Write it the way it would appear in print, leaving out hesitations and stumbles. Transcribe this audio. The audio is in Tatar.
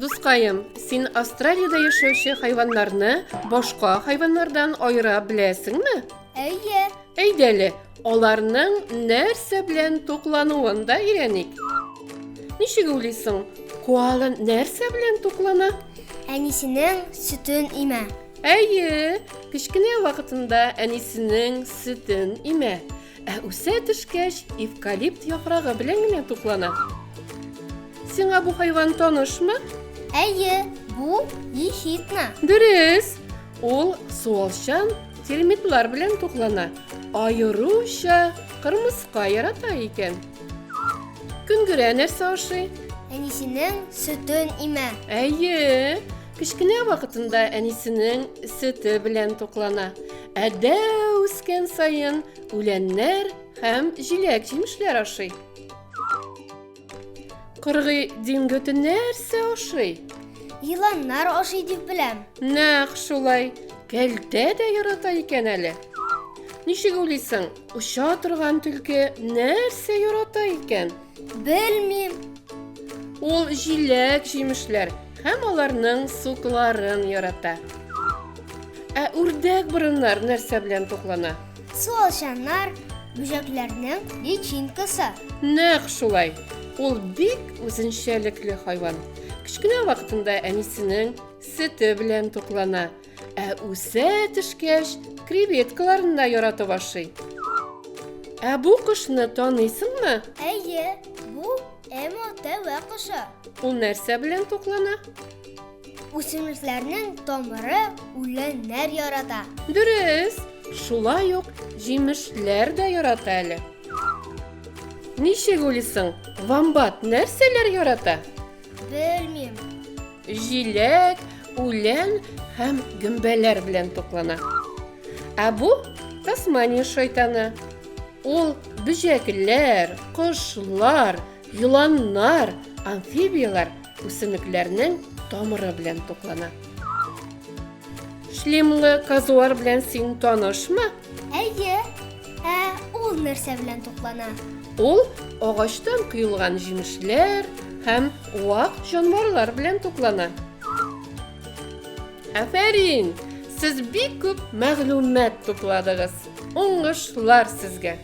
Дускайым, син Австралияда яшәүче хайваннарны башка хайваннардан айыра беләсеңме? Әйе, Әйдәле, аларның нәрсә белән туклануын да өйрәник. Ничек уйлыйсың? Коала нәрсә белән туклана? әнисенең сөтен имә. Әйе, кечкенә вакытында әнисенең сөтен имә. Үсә төшкәч, эвкалипт яфрагы белән генә туклана. Сиңа бу хайван танышмы? Әйе, бу ехидна. Дөрес. Ул суалчан термитлар белән туклана. Айыруча кырмыска ярата икән. Көңгөрә нәрсә ашый? Әнисенең сөтен имә. Әйе, кечкенә вакытында әнисенең сөте белән туклана. Әдә үскән саен үләннәр һәм җиләк-җимешләр ашый. Кыргый диңгете нәрсә ашый? Йыланнар ашый дип беләм. Нәкъ шулай. Кәлтә дә ярата икән әле. Ничек уйлыйсың? Уша торган төлке нәрсә ярата икән? Белмим. Ул җиләк-җимешләр һәм аларның сукларын ярата. Үрдәк борыннар нәрсә белән туклана? Суалчаннар бүҗәкләрнең личинкасы. Нәкъ шулай. Ул бик үзенчәлекле хайван. Кечкенә вакытында әнисенең сөте белән туклана. Үсә төшкәч, креветкаларын да яратып ашый. Бу кошны таныйсыңмы? Әйе, бу эмотева кошы. Ул нәрсә белән туклана? Үсемлекләрнең тамыры үләннәр ярата. Дөрес, шулай ук җимешләр дә ярата әле. Ничек уйлыйсың? Вамбат нәрсәләр ярата? Белмим. Җиләк, үлән һәм гөмбәләр белән туклана. Бу Тасмания шайтаны. Ул бүҗәкләр, кошлар, йыланнар, амфибиялар, үсемлекләрнең тамыры белән туклана. Шлемлы казуар белән син танышмы? Әйе, ул нәрсә белән туклана? Ул агачтан кыйлган җимешләр һәм вак җанварлар белән туклана. Афәрин, сез бик күп мәгълүмат тупладыгыз. Уңышлар сезгә.